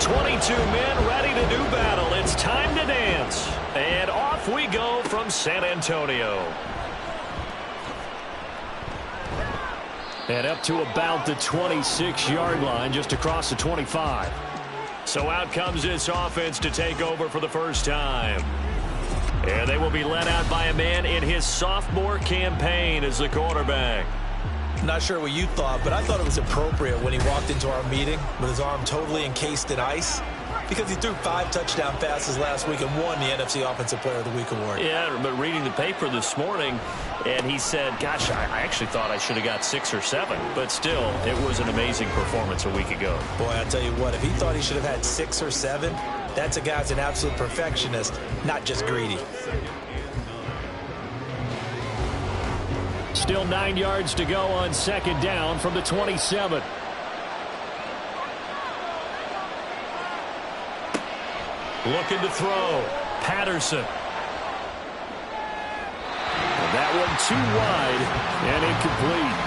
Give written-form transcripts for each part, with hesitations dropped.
22 men ready to do battle. It's time to dance. And off we go from San Antonio. And up to about the 26-yard line, just across the 25. So out comes this offense to take over for the first time. And they will be led out by a man in his sophomore campaign as the quarterback. Not sure what you thought, but I thought it was appropriate when he walked into our meeting with his arm totally encased in ice, because he threw 5 touchdown passes last week and won the NFC Offensive Player of the Week award. Yeah, but reading the paper this morning, and he said, gosh, I actually thought I should have got 6 or 7. But still, it was an amazing performance a week ago. Boy, I'll tell you what, if he thought he should have had 6 or 7, that's a guy's an absolute perfectionist, not just greedy. Still 9 yards to go on second down from the 27. Looking to throw. Patterson. And that one too wide and incomplete.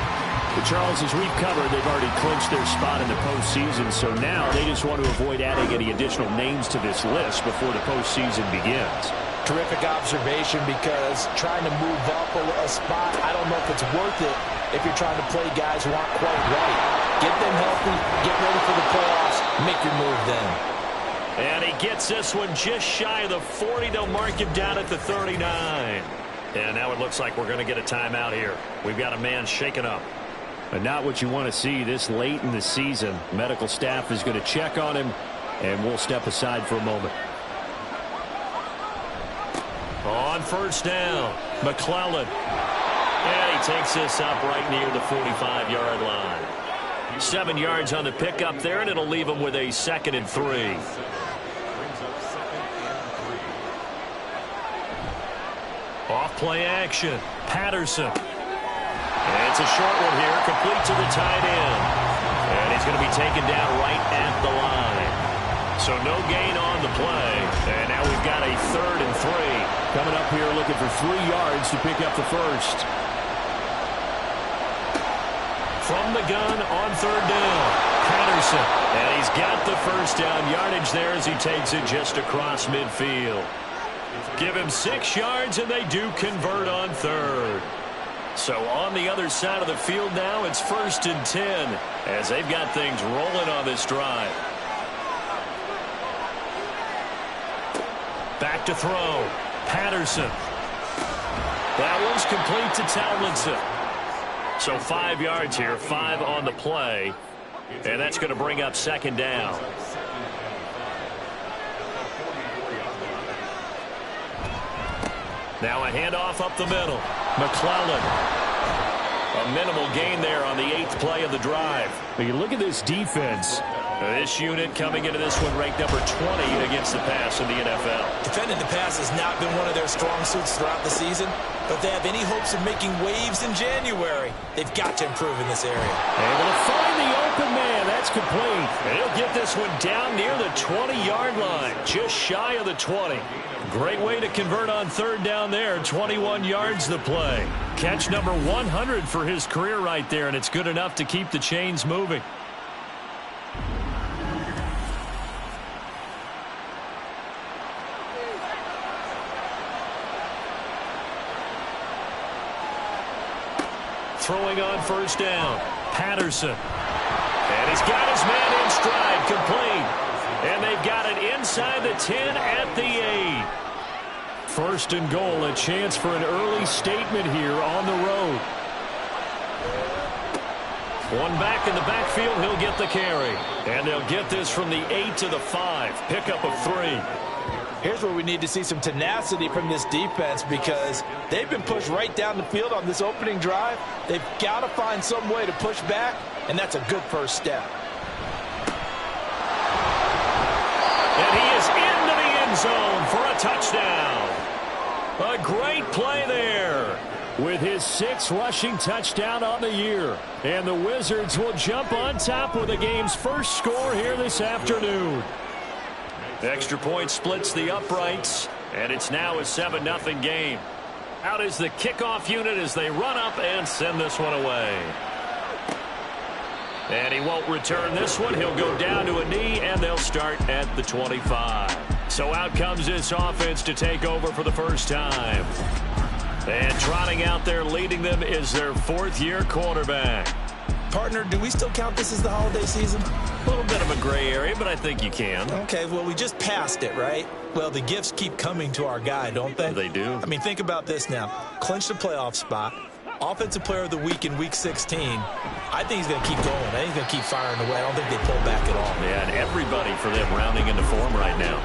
But Charles, as we've covered, they've already clinched their spot in the postseason, so now they just want to avoid adding any additional names to this list before the postseason begins. Terrific observation, because trying to move up a spot, I don't know if it's worth it if you're trying to play guys who aren't quite right. Get them healthy, get ready for the playoffs, make your move then. And he gets this one just shy of the 40. They'll mark him down at the 39. And now it looks like we're going to get a timeout here. We've got a man shaken up. But not what you want to see this late in the season. Medical staff is going to check on him, and we'll step aside for a moment. On first down, McClellan. And he takes this up right near the 45-yard line. 7 yards on the pickup there, and it'll leave him with a 2nd and 3. Off play action. Patterson. And it's a short one here, complete to the tight end. And he's going to be taken down right at the line. So no gain on the play. And now we've got a 3rd and 3. Coming up here looking for 3 yards to pick up the first. From the gun on 3rd down, Patterson. And he's got the first down yardage there as he takes it just across midfield. Give him 6 yards, and they do convert on 3rd. So on the other side of the field now, it's 1st and 10 as they've got things rolling on this drive. Back to throw. Patterson. That one's complete to Tomlinson. So 5 yards here, 5 on the play. And that's going to bring up 2nd down. Now a handoff up the middle. McClellan. A minimal gain there on the 8th play of the drive. But you look at this defense. This unit coming into this one ranked number 20 against the pass in the NFL. Defending the pass has not been one of their strong suits throughout the season, but if they have any hopes of making waves in January, they've got to improve in this area. Able to find the open man. That's complete. And he'll get this one down near the 20-yard line, just shy of the 20. Great way to convert on 3rd down there. 21 yards the play. Catch number 100 for his career right there, and it's good enough to keep the chains moving. Throwing on 1st down, Patterson. And he's got his man in stride, complete. And they've got it inside the 10 at the 8. 1st and goal, a chance for an early statement here on the road. One back in the backfield, he'll get the carry. And they'll get this from the 8 to the 5. Pickup of 3. Here's where we need to see some tenacity from this defense, because they've been pushed right down the field on this opening drive. They've got to find some way to push back, and that's a good first step. And he is into the end zone for a touchdown. A great play there with his 6th rushing touchdown on the year. And the Wizards will jump on top with the game's first score here this afternoon. Extra point splits the uprights, and it's now a 7-0 game. Out is the kickoff unit as they run up and send this one away. And he won't return this one. He'll go down to a knee, and they'll start at the 25. So out comes this offense to take over for the first time. And trotting out there leading them is their fourth-year quarterback. Partner, do we still count this as the holiday season? A little bit of a gray area, but I think you can. Okay, well, we just passed it, right? Well, the gifts keep coming to our guy, don't they? They do. I mean, think about this now. Clinched a playoff spot. Offensive player of the week in Week 16. I think he's going to keep going. I think he's going to keep firing away. I don't think they pull back at all. Yeah, and everybody for them rounding into form right now.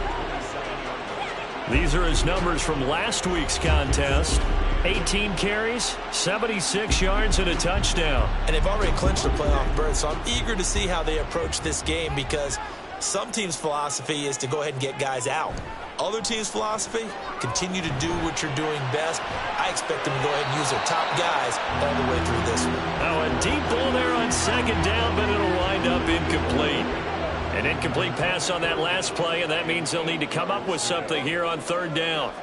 These are his numbers from last week's contest. 18 carries, 76 yards, and a touchdown. And they've already clinched a playoff berth, so I'm eager to see how they approach this game because some teams' philosophy is to go ahead and get guys out. Other teams' philosophy, continue to do what you're doing best. I expect them to go ahead and use their top guys all the way through this one. Oh, a deep ball there on second down, but it'll wind up incomplete. An incomplete pass on that last play, and that means they'll need to come up with something here on third down.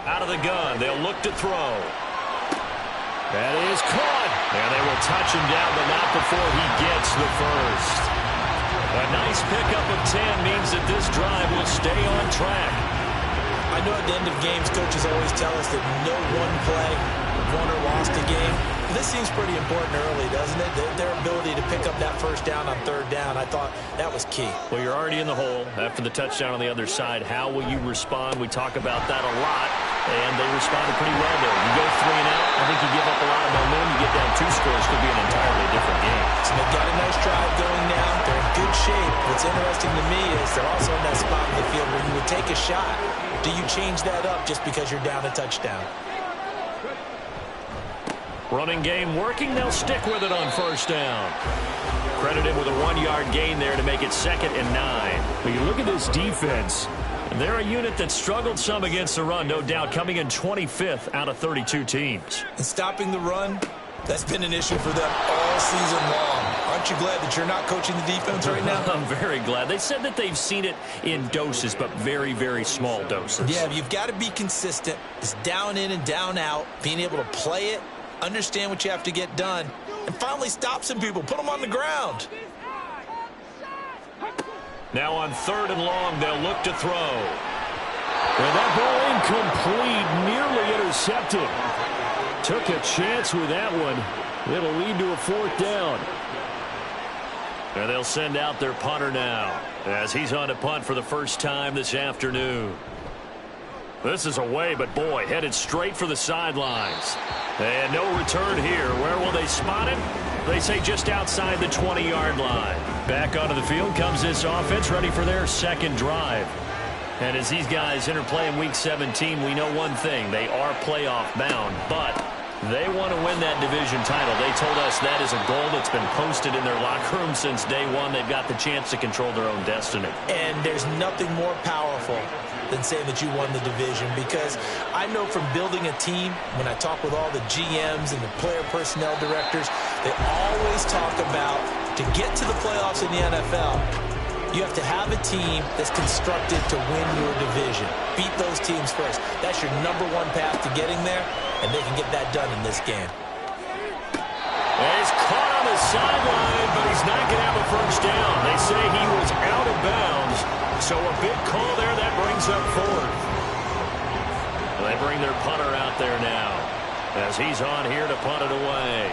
Out of the gun, they'll look to throw. That is caught. And they will touch him down, but not before he gets the first. A nice pickup of 10 means that this drive will stay on track. I know at the end of games, coaches always tell us that no one play won or lost a game. This seems pretty important early, doesn't it? Their ability to pick up that first down on third down, I thought that was key. Well, you're already in the hole after the touchdown on the other side. How will you respond? We talk about that a lot, and they responded pretty well there. You go 3 and out, I think you give up a lot of momentum. You get down 2 scores, could be an entirely different game. So they've got a nice drive going now. They're in good shape. What's interesting to me is they're also in that spot in the field where you would take a shot. Do you change that up just because you're down a touchdown? Running game working. They'll stick with it on first down. Credited with a 1-yard gain there to make it 2nd and 9. When you look at this defense, they're a unit that struggled some against the run, no doubt, coming in 25th out of 32 teams. And stopping the run, that's been an issue for them all season long. Aren't you glad that you're not coaching the defense right now? I'm very glad. They said that they've seen it in doses, but very, very small doses. Yeah, you've got to be consistent. It's down in and down out, being able to play it, understand what you have to get done, and finally stop some people, put them on the ground. Now on 3rd and long, they'll look to throw. And that ball incomplete, nearly intercepted. Took a chance with that one. It'll lead to a 4th down. And they'll send out their punter now as he's on to punt for the first time this afternoon. This is away, but boy, headed straight for the sidelines. And no return here. Where will they spot him? They say just outside the 20-yard line. Back onto the field comes this offense, ready for their second drive. And as these guys interplay in Week 17, we know one thing. They are playoff bound, but they want to win that division title. They told us that is a goal that's been posted in their locker room since day one. They've got the chance to control their own destiny. And there's nothing more powerful than saying that you won the division, because I know from building a team, when I talk with all the GMs and the player personnel directors, they always talk about to get to the playoffs in the NFL, you have to have a team that's constructed to win your division. Beat those teams first. That's your #1 path to getting there, and they can get that done in this game. And he's caught on the sideline, but he's not going to have a first down. They say he was out of bounds, so a big call there. That brings up 4th. They bring their punter out there now as he's on here to punt it away.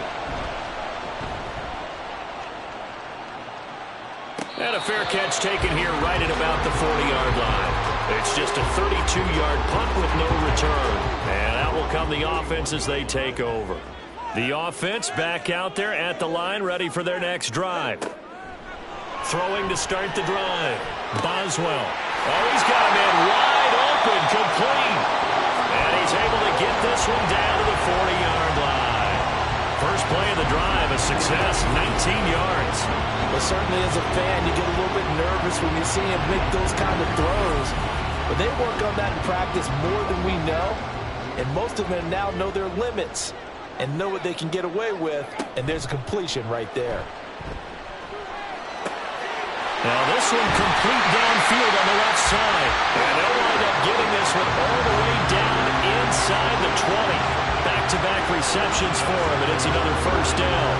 And a fair catch taken here right at about the 40-yard line. It's just a 32-yard punt with no return. And out will come the offense as they take over. The offense back out there at the line, ready for their next drive. Throwing to start the drive. Boswell. Oh, he's got a man wide open, complete. And he's able to get this one down to the 40-yard line. First play of the drive, a success, 19 yards. Well, certainly as a fan, you get a little bit nervous when you see him make those kind of throws. But they work on that in practice more than we know. And most of them now know their limits and know what they can get away with. And there's a completion right there. Now this one complete downfield on the left side. And they'll wind up getting this one all the way down inside the 20. Back-to-back receptions for him, and it's another first down.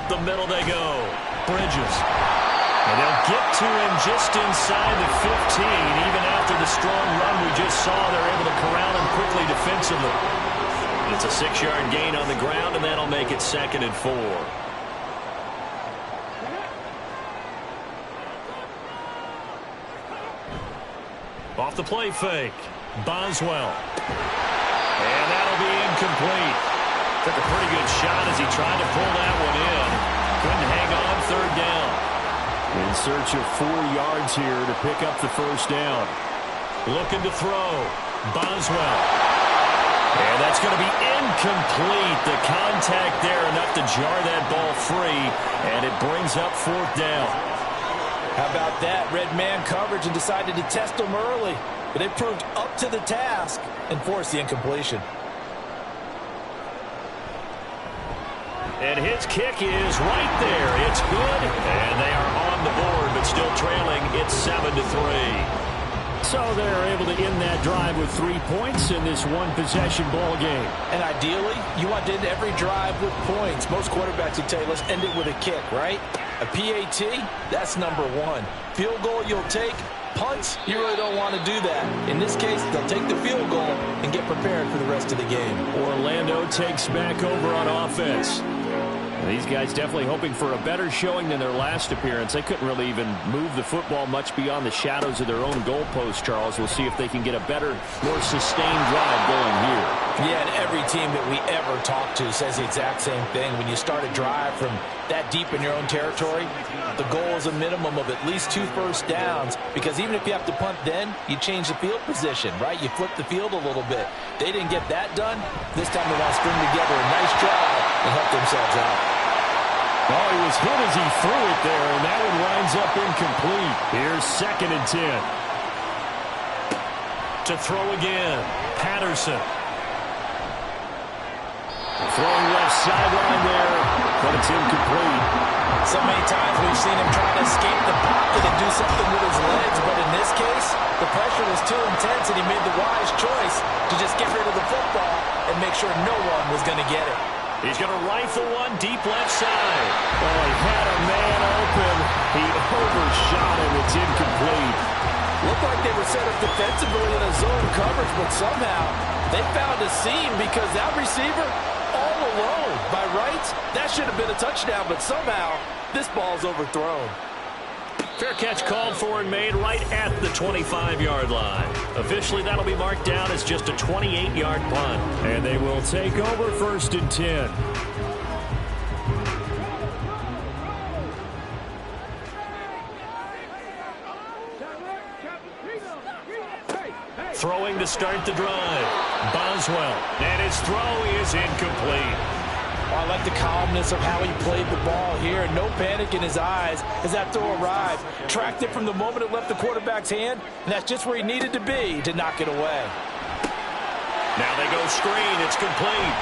Up the middle they go. Bridges. And they'll get to him just inside the 15. Even after the strong run we just saw, they're able to corral him quickly defensively. It's a 6-yard gain on the ground, and that'll make it 2nd and 4. Off the play fake. Boswell. And that'll be incomplete. Took a pretty good shot as he tried to pull that one in. Couldn't hang on 3rd down. In search of 4 yards here to pick up the 1st down. Looking to throw. Boswell. And that's going to be incomplete. The contact there enough to jar that ball free. And it brings up 4th down. How about that? Red man coverage and decided to test them early. But they proved up to the task and forced the incompletion. And his kick is right there. It's good. And they are on the board, but still trailing. It's 7-3. So they're able to end that drive with 3 points in this one-possession ball game. And ideally, you want to end every drive with points. Most quarterbacks would tell you, let's end it with a kick, right? A PAT, that's number 1. Field goal you'll take. Punts, you really don't want to do that. In this case, they'll take the field goal and get prepared for the rest of the game. Orlando takes back over on offense. These guys definitely hoping for a better showing than their last appearance. They couldn't really even move the football much beyond the shadows of their own goalpost, Charles. We'll see if they can get a better, more sustained drive going here. Yeah, and every team that we ever talk to says the exact same thing. When you start a drive from that deep in your own territory, the goal is a minimum of at least 2 first downs, because even if you have to punt then, you change the field position, right? You flip the field a little bit. They didn't get that done. This time they want to string together a nice drive and help themselves out. Oh, he was hit as he threw it there, and that one winds up incomplete. Here's 2nd and 10. To throw again, Patterson. Throwing left sideline there, but it's incomplete. So many times we've seen him trying to escape the pocket and do something with his legs, but in this case, the pressure was too intense, and he made the wise choice to just get rid of the football and make sure no one was going to get it. He's going to rifle one deep left side. Oh, he had a man open. He overshot him. It's incomplete. Looked like they were set up defensively in a zone coverage, but somehow they found a seam because that receiver all alone. By rights, that should have been a touchdown, but somehow this ball's overthrown. Fair catch called for and made right at the 25-yard line. Officially, that'll be marked down as just a 28-yard punt. And they will take over 1st and 10. Throwing to start the drive. Boswell. And his throw is incomplete. I like the calmness of how he played the ball here. No panic in his eyes as that throw arrived. Tracked it from the moment it left the quarterback's hand, and that's just where he needed to be to knock it away. Now they go screen. It's complete.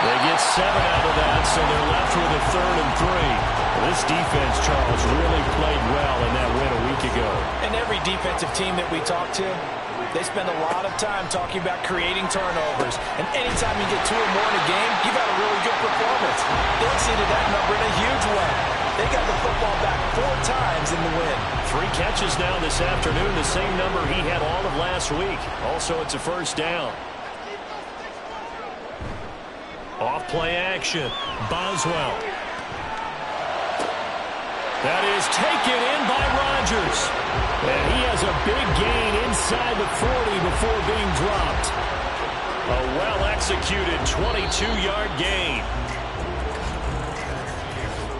They get 7 out of that, so they're left with a 3rd and 3. Well, this defense, Charles, really played well in that win a week ago. And every defensive team that we talk to, they spend a lot of time talking about creating turnovers. And anytime you get 2 or more in a game, you've got a really good performance. They exceeded that number in a huge way. They got the football back 4 times in the win. 3 catches now this afternoon, the same number he had all of last week. Also, it's a 1st down. Off play action. Boswell. That is taken in by Rodgers. And he has a big gain inside the 40 before being dropped. A well-executed 22-yard gain.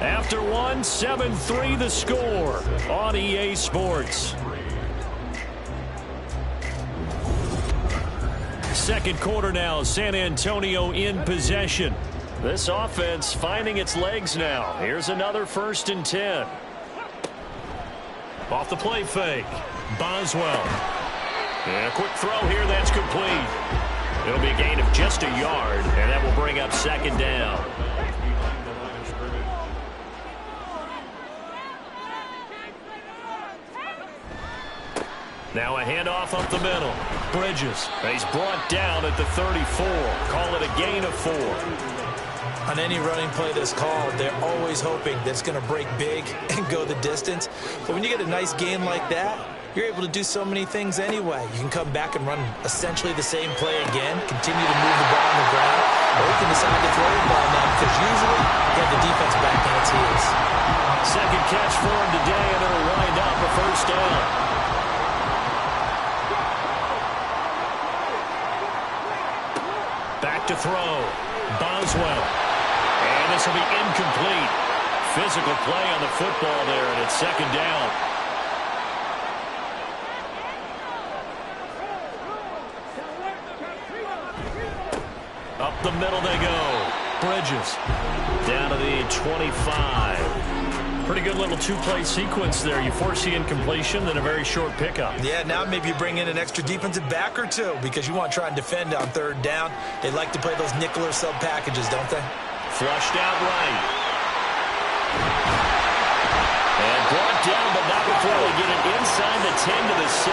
After one, 7-3 the score on EA Sports. Second quarter now, San Antonio in possession. This offense finding its legs now. Here's another 1st and 10. Off the play fake. Boswell. And a quick throw here, that's complete. It'll be a gain of just a yard, and that will bring up 2nd down. Now a handoff up the middle. Bridges. He's brought down at the 34. Call it a gain of 4. On any running play that's called, they're always hoping that it's going to break big and go the distance. But when you get a nice gain like that, you're able to do so many things anyway. You can come back and run essentially the same play again, continue to move the ball on the ground, or you can decide to throw the ball now because usually you have the defense back on its heels. Second catch for him today, and it'll wind up a first down. Back to throw. Boswell. And this will be incomplete. Physical play on the football there, and it's second down. Up the middle they go. Bridges down to the 25. Pretty good little two-play sequence there. You force the incompletion, then a very short pickup. Yeah, now maybe you bring in an extra defensive back or two because you want to try and defend on third down. They like to play those nickel or sub packages, don't they? Flushed out right. And brought down, but not before they get it inside the 10 to the 7.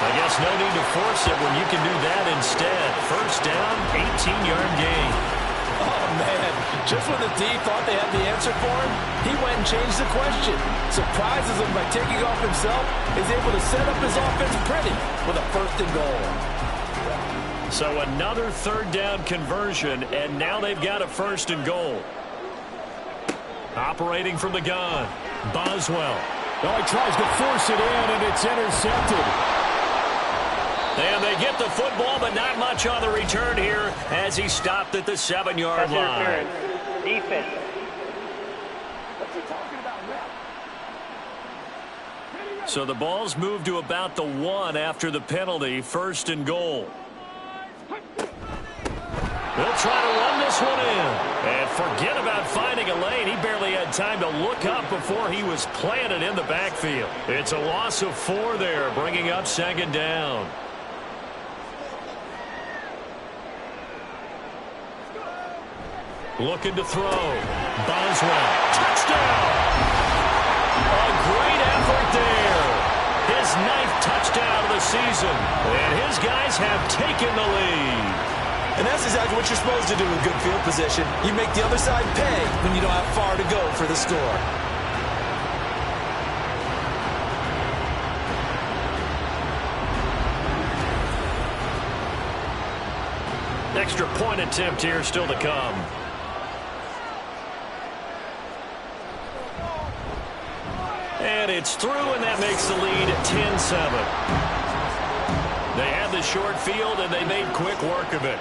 I guess no need to force it when you can do that instead. First down, 18-yard gain. Oh, man. Just when the D thought they had the answer for him, he went and changed the question. Surprises him by taking off himself. Is able to set up his offense pretty with a first and goal. So another third down conversion, and now they've got a first and goal. Operating from the gun, Boswell. Oh, he tries to force it in, and it's intercepted. And they get the football, but not much on the return here as he stopped at the 7-yard line. Defense. So the ball's moved to about the 1 after the penalty, first and goal. They'll try to run this one in. And forget about finding a lane. He barely had time to look up before he was planted in the backfield. It's a loss of 4 there, bringing up second down. Looking to throw. Boswell. Touchdown! A great effort there. His 9th touchdown of the season. And his guys have taken the lead. And that's exactly what you're supposed to do with good field position. You make the other side pay when you don't have far to go for the score. Extra point attempt here still to come. And it's through, and that makes the lead 10-7. They had the short field, and they made quick work of it.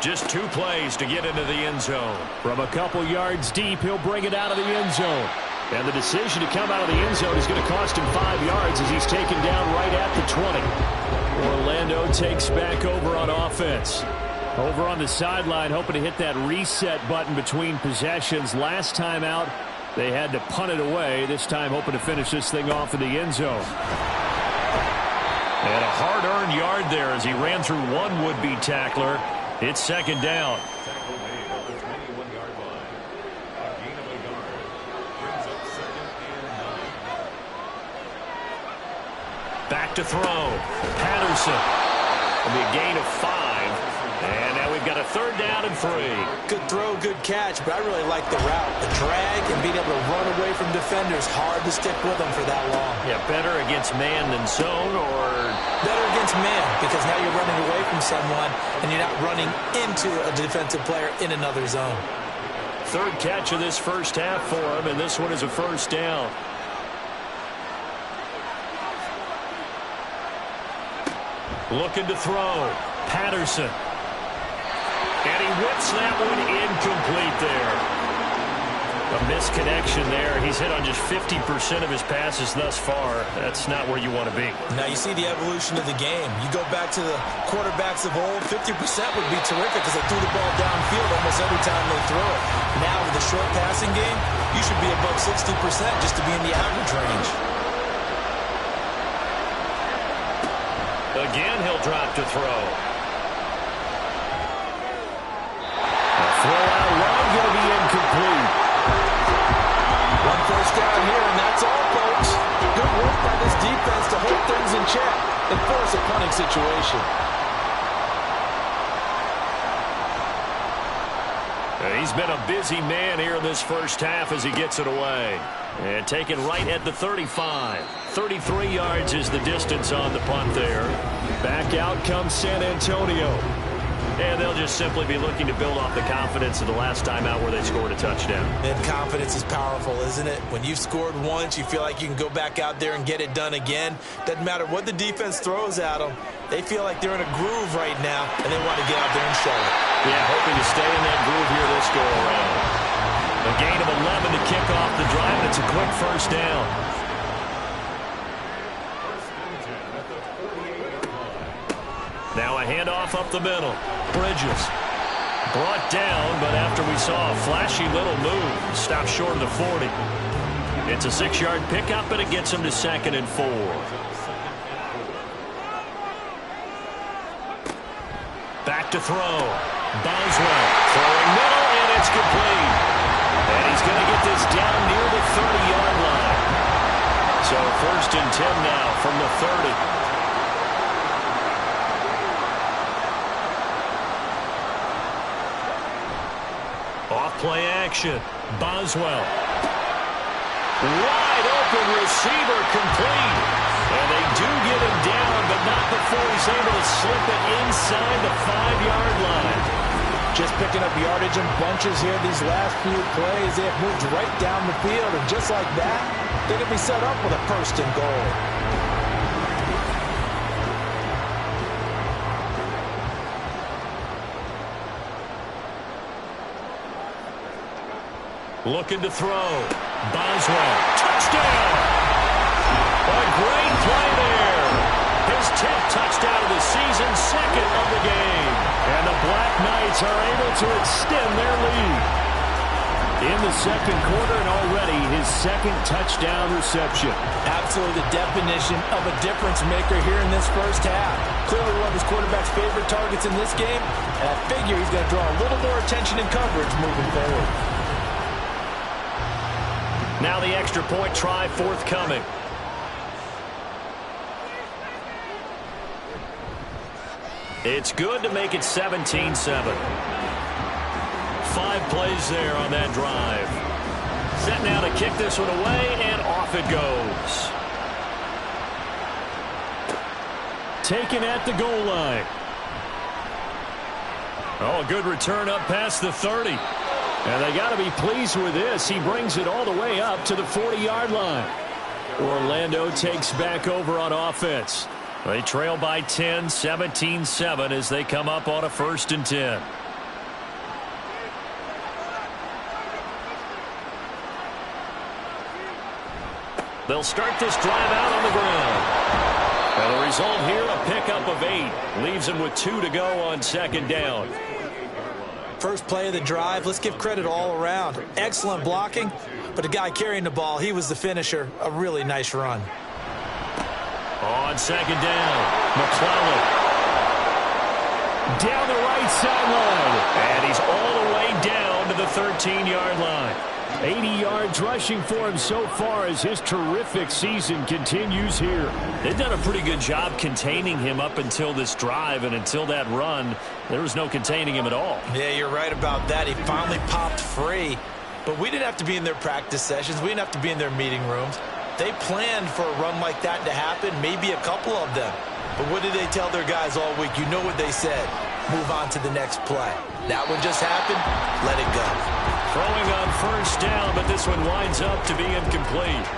Just 2 plays to get into the end zone. From a couple yards deep, he'll bring it out of the end zone. And the decision to come out of the end zone is going to cost him 5 yards as he's taken down right at the 20. Orlando takes back over on offense. Over on the sideline, hoping to hit that reset button between possessions. Last time out, they had to punt it away. This time hoping to finish this thing off in the end zone. And a hard-earned yard there as he ran through one would-be tackler. It's second down. Back to throw. Patterson. It'll be a gain of 5. And now we've got a third down and 3. Good throw, good catch, but I really like the route. The drag and being able to run away from defenders. Hard to stick with them for that long. Yeah, better against man than zone, or better against man, because now you're running away from someone and you're not running into a defensive player in another zone. Third catch of this first half for him, and this one is a first down. Looking to throw. Patterson. And he whips that one incomplete there. A misconnection there. He's hit on just 50% of his passes thus far. That's not where you want to be. Now you see the evolution of the game. You go back to the quarterbacks of old, 50% would be terrific because they threw the ball downfield almost every time they throw it. Now with the short passing game, you should be above 60% just to be in the average range. Again, he'll drop to throw. Throw out wide, going to be incomplete. One first down here, and that's all, folks. Good work by this defense to hold things in check and force a punting situation. He's been a busy man here in this first half as he gets it away. And taken right at the 35. 33 yards is the distance on the punt there. Back out comes San Antonio. And they'll just simply be looking to build off the confidence of the last time out where they scored a touchdown. And confidence is powerful, isn't it? When you've scored once, you feel like you can go back out there and get it done again. Doesn't matter what the defense throws at them. They feel like they're in a groove right now, and they want to get out there and show it. Yeah, hoping to stay in that groove here this go-around. A gain of 11 to kick off the drive, and it's a quick first down. Now a handoff up the middle. Bridges brought down, but after we saw a flashy little move, stopped short of the 40. It's a 6-yard pickup, and it gets him to 2nd and 4. Back to throw. Boswell throwing middle, and it's complete. And he's going to get this down near the 30-yard line. So 1st and 10 now from the 30. Off-play action. Boswell. Wide open receiver complete. And they do get him down, but not before he's able to slip it inside the 5-yard line. Just picking up yardage in bunches here these last few plays. They have moved right down the field, and just like that, they're going to be set up with a 1st and goal. Looking to throw. Boswell. Touchdown! A great play there. His 10th touchdown of the season, 2nd of the game. And the Black Knights are able to extend their lead. In the 2nd quarter, and already his 2nd touchdown reception. Absolutely the definition of a difference maker here in this first half. Clearly one of his quarterback's favorite targets in this game. And I figure he's going to draw a little more attention and coverage moving forward. Now the extra point try forthcoming. It's good to make it 17-7. 5 plays there on that drive. Set now to kick this one away, and off it goes. Taken at the goal line. Oh, a good return up past the 30. And they got to be pleased with this. He brings it all the way up to the 40-yard line. Orlando takes back over on offense. They trail by 10, 17-7 as they come up on a 1st and 10. They'll start this drive out on the ground. And the result here, a pickup of 8. Leaves them with 2 to go on 2nd down. First play of the drive, let's give credit all around. Excellent blocking, but the guy carrying the ball, he was the finisher. A really nice run. On 2nd down, McClellan. Down the right sideline. And he's all the way down to the 13-yard line. 80 yards rushing for him so far as his terrific season continues here. They've done a pretty good job containing him up until this drive, and until that run, there was no containing him at all. Yeah, you're right about that. He finally popped free. But we didn't have to be in their practice sessions. We didn't have to be in their meeting rooms. They planned for a run like that to happen, maybe a couple of them. But what did they tell their guys all week? You know what they said. Move on to the next play. That one just happened. Let it go. Throwing on 1st down, but this one winds up to be incomplete.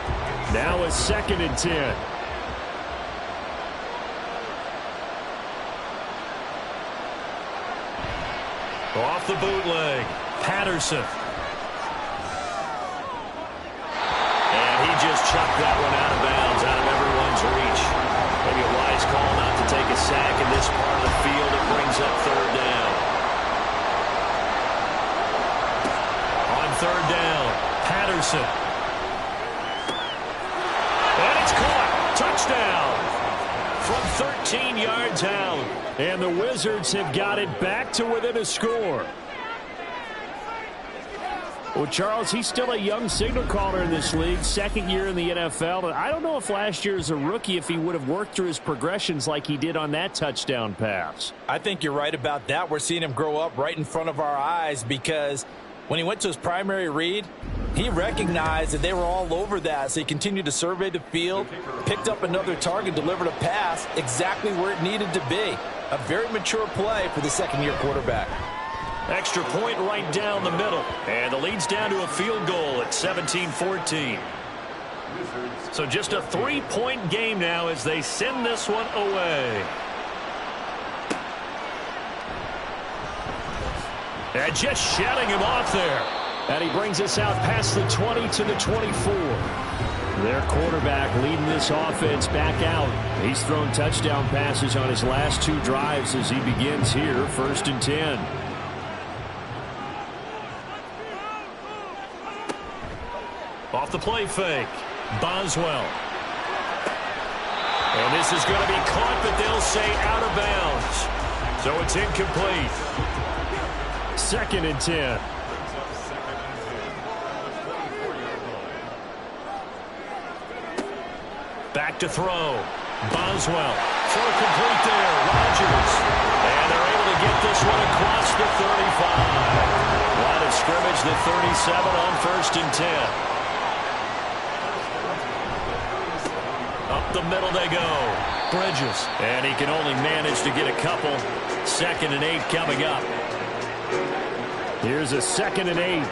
Now a 2nd and 10. Off the bootleg, Patterson. And he just chucked that one out of bounds, out of everyone's reach. Maybe a wise call not to take a sack in this part of the field. It brings up 3rd down. On 3rd down, Patterson. And it's caught. Touchdown. From 13 yards out. And the Wizards have got it back to within a score. Well, Charles, he's still a young signal caller in this league, second year in the NFL. And I don't know if last year as a rookie if he would have worked through his progressions like he did on that touchdown pass. I think you're right about that. We're seeing him grow up right in front of our eyes because when he went to his primary read, he recognized that they were all over that. So he continued to survey the field, picked up another target, delivered a pass exactly where it needed to be. A very mature play for the second-year quarterback. Extra point right down the middle. And the lead's down to a field goal at 17-14. So just a 3-point game now as they send this one away. And just shutting him off there. And he brings us out past the 20 to the 24. Their quarterback leading this offense back out. He's thrown touchdown passes on his last 2 drives as he begins here, 1st and 10. Off the play fake. Boswell. And this is going to be caught, but they'll say out of bounds. So it's incomplete. 2nd and 10. Back to throw. Boswell. Throw complete there. Rodgers. And they're able to get this one across the 35. Line of scrimmage, the 37 on 1st and 10. Up the middle they go. Bridges. And he can only manage to get a couple. 2nd and 8 coming up. Here's a 2nd and 8.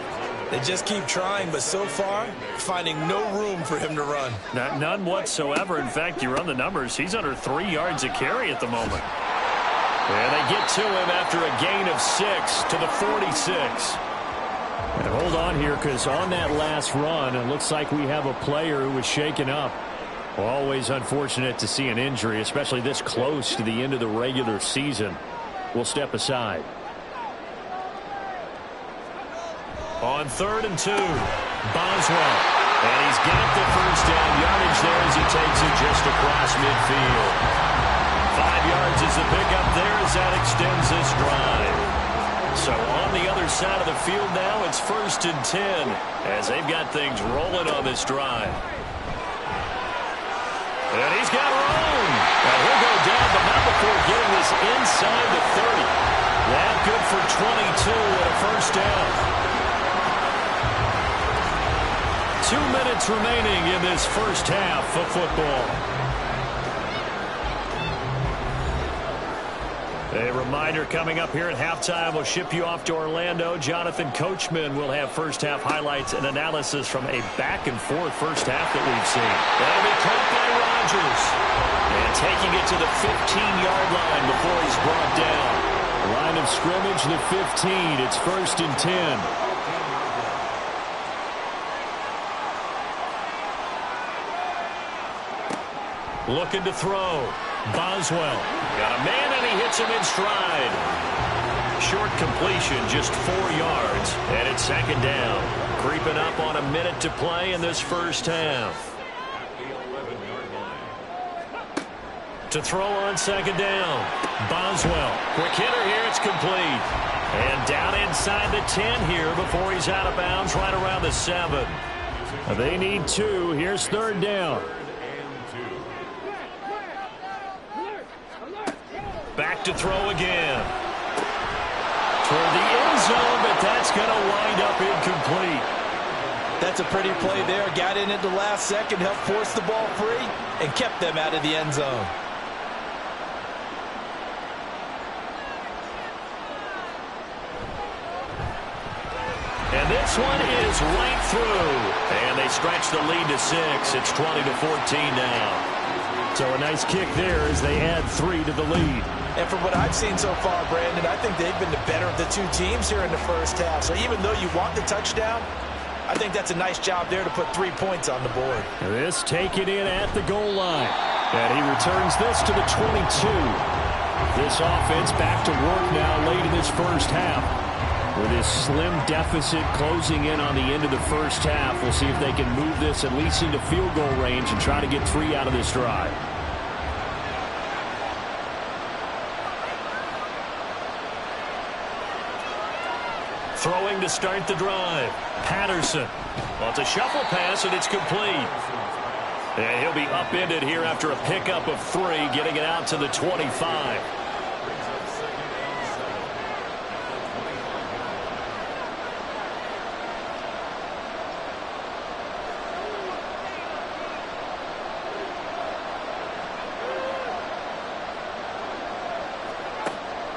They just keep trying, but so far, finding no room for him to run. None whatsoever. In fact, you run the numbers. He's under 3 yards a carry at the moment. And they get to him after a gain of 6 to the 46. And hold on here, because on that last run, it looks like we have a player who was shaken up. Always unfortunate to see an injury, especially this close to the end of the regular season. We'll step aside. On 3rd and 2, Boswell. And he's got the first down yardage there as he takes it just across midfield. 5 yards is the pickup there as that extends this drive. So on the other side of the field now, it's 1st and 10 as they've got things rolling on this drive. And he's got room. And he'll go down, but not before getting this inside the 30. That good for 22 and a first down. 2 minutes remaining in this first half of football. A reminder coming up here at halftime. We'll ship you off to Orlando. Jonathan Coachman will have first half highlights and analysis from a back-and-forth first half that we've seen. That'll be caught by Rodgers. And taking it to the 15-yard line before he's brought down. Line of scrimmage, the 15. It's 1st and 10. Looking to throw. Boswell. Got a man, and he hits him in stride. Short completion, just 4 yards. And it's 2nd down. Creeping up on a minute to play in this first half. To throw on 2nd down. Boswell. Quick hitter here. It's complete. And down inside the 10 here before he's out of bounds right around the 7. They need 2. Here's 3rd down. Back to throw again. Toward the end zone, but that's going to wind up incomplete. That's a pretty play there. Got in at the last second, helped force the ball free, and kept them out of the end zone. And this one is right through. And they stretch the lead to 6. It's 20-14 now. So a nice kick there as they add 3 to the lead. And from what I've seen so far, Brandon, I think they've been the better of the 2 teams here in the first half. So even though you want the touchdown, I think that's a nice job there to put 3 points on the board. This taken in at the goal line. And he returns this to the 22. This offense back to work now late in this first half. With this slim deficit closing in on the end of the first half, we'll see if they can move this at least into field goal range and try to get 3 out of this drive. Throwing to start the drive. Patterson. Well, it's a shuffle pass, and it's complete. And he'll be upended here after a pickup of 3, getting it out to the 25.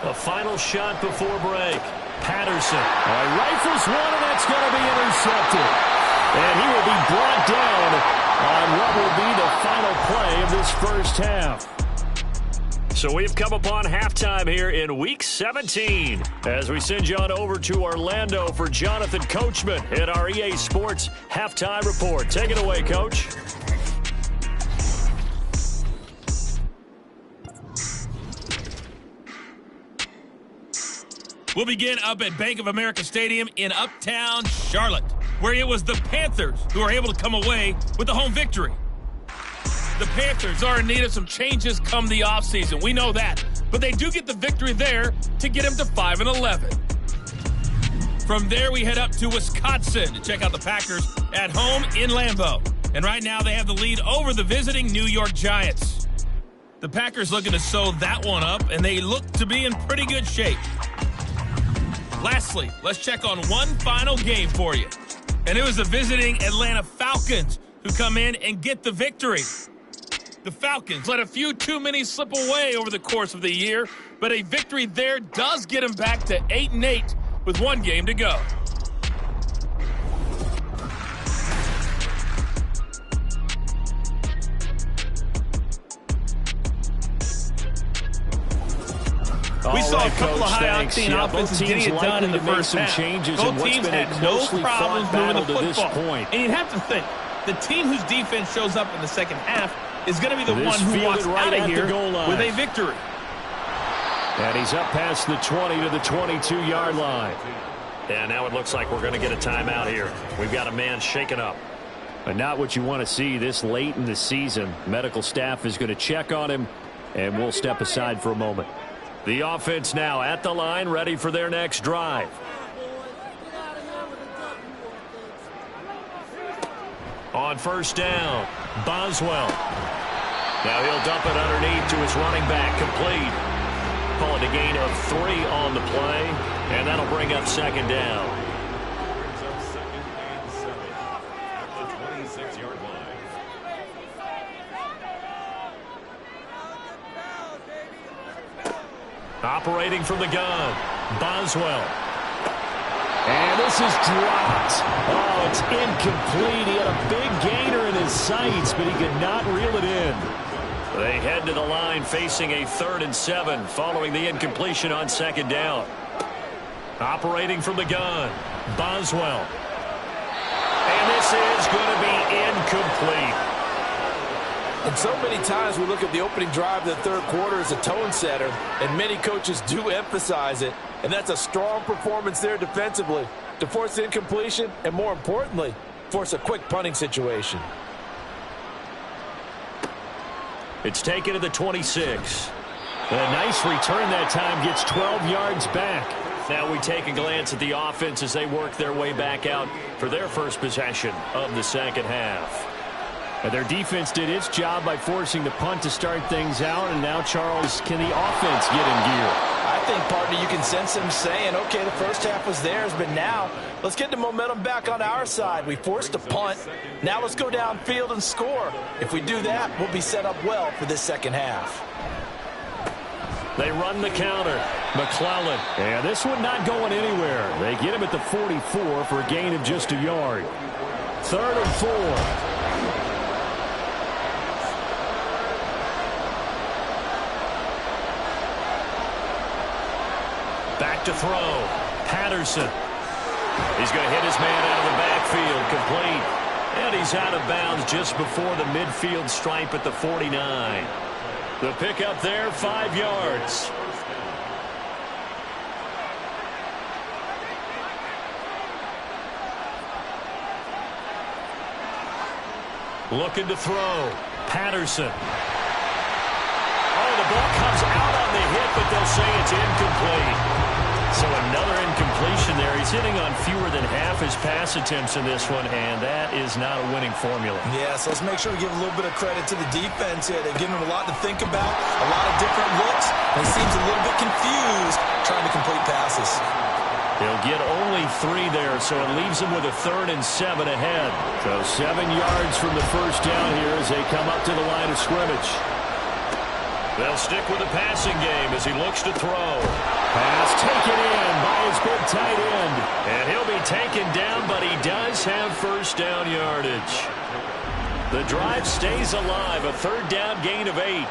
A final shot before break. Patterson. Rifles one, and that's going to be intercepted. And he will be brought down on what will be the final play of this first half. So we've come upon halftime here in Week 17 as we send you on over to Orlando for Jonathan Coachman at our EA Sports Halftime Report. Take it away, Coach. We'll begin up at Bank of America Stadium in Uptown Charlotte, where it was the Panthers who were able to come away with the home victory. The Panthers are in need of some changes come the offseason. We know that. But they do get the victory there to get them to 5-11. From there, we head up to Wisconsin to check out the Packers at home in Lambeau. And right now, they have the lead over the visiting New York Giants. The Packers looking to sew that one up, and they look to be in pretty good shape. Lastly, let's check on one final game for you. And it was the visiting Atlanta Falcons who come in and get the victory. The Falcons let a few too many slip away over the course of the year, but a victory there does get them back to 8-8 with one game to go. We saw a couple of high-octane offenses getting it done in the first half. Both teams had no problems moving the football. And you'd have to think, the team whose defense shows up in the second half is going to be the one who walks out of here with a victory. And he's up past the 20 to the 22-yard line. And now it looks like we're going to get a timeout here. We've got a man shaken up. But not what you want to see this late in the season. Medical staff is going to check on him, and we'll step aside for a moment. The offense now at the line, ready for their next drive. On first down, Boswell. Now he'll dump it underneath to his running back, complete. Call it a gain of 3 on the play, and that'll bring up second down. Operating from the gun, Boswell. And this is dropped. Oh, it's incomplete. He had a big gainer in his sights, but he could not reel it in. They head to the line facing a 3rd and 7 following the incompletion on second down. Operating from the gun, Boswell. And this is going to be incomplete. And so many times we look at the opening drive of the third quarter as a tone setter, and many coaches do emphasize it. And that's a strong performance there defensively to force incompletion and, more importantly, force a quick punting situation. It's taken to the 26. A nice return that time, gets 12 yards back. Now we take a glance at the offense as they work their way back out for their first possession of the second half. And their defense did its job by forcing the punt to start things out, and now, Charles, can the offense get in gear? I think, partner, you can sense them saying, okay, the first half was theirs, but now let's get the momentum back on our side. We forced a punt. Now let's go downfield and score. If we do that, we'll be set up well for this second half. They run the counter. McClellan. And this one not going anywhere. They get him at the 44 for a gain of just a yard. 3rd and 4. Back to throw. Patterson. He's going to hit his man out of the backfield. Complete. And he's out of bounds just before the midfield stripe at the 49. The pickup there, 5 yards. Looking to throw. Patterson. Oh, the ball comes out on the hit, but they'll say it's incomplete. So another incompletion there. He sitting on fewer than half his pass attempts in this one, and that is not a winning formula. Yeah, so let's make sure we give a little bit of credit to the defense here. They've given him a lot to think about, a lot of different looks, and he seems a little bit confused trying to complete passes. He'll get only 3 there, so it leaves him with a 3rd and 7 ahead. So 7 yards from the first down here as they come up to the line of scrimmage. They'll stick with the passing game as he looks to throw. Pass taken in by his big tight end. And he'll be taken down, but he does have first down yardage. The drive stays alive, a 3rd down gain of 8.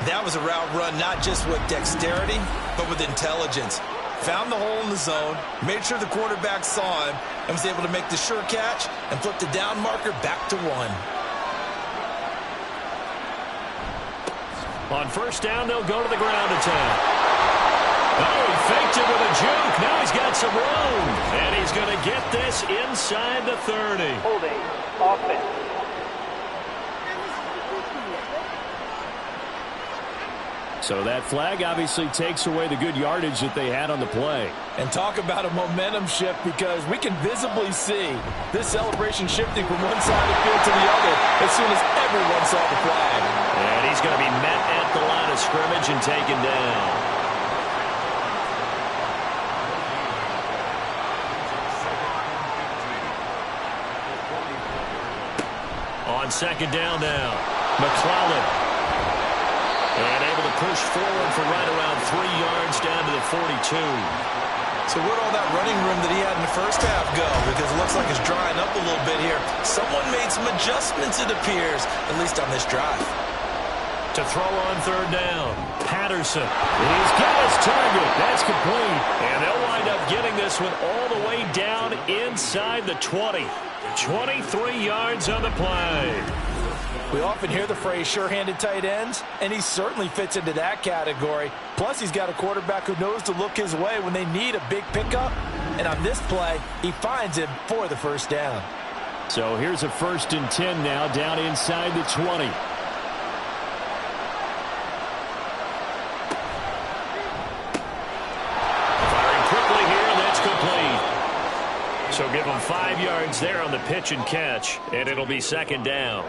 That was a route run not just with dexterity, but with intelligence. Found the hole in the zone, made sure the quarterback saw him, and was able to make the sure catch and flip the down marker back to 1. On first down, they'll go to the ground attack. Oh, he faked it with a juke. Now he's got some room. And he's going to get this inside the 30. Holding offense. So that flag obviously takes away the good yardage that they had on the play. And talk about a momentum shift, because we can visibly see this celebration shifting from one side of the field to the other as soon as everyone saw the flag. And he's going to be met at the line of scrimmage and taken down. On second down now, McClellan. And able to push forward for right around 3 yards down to the 42. So where'd all that running room that he had in the first half go? Because it looks like it's drying up a little bit here. Someone made some adjustments, it appears, at least on this drive. To throw on 3rd down, Patterson. He's got his target. That's complete. And they'll wind up getting this one all the way down inside the 20. 23 yards on the play. We often hear the phrase sure-handed tight ends, and he certainly fits into that category. Plus, he's got a quarterback who knows to look his way when they need a big pickup. And on this play, he finds him for the first down. So here's a 1st and 10 now, down inside the 20. Firing quickly here, and that's complete. So give him 5 yards there on the pitch and catch, and it'll be 2nd down.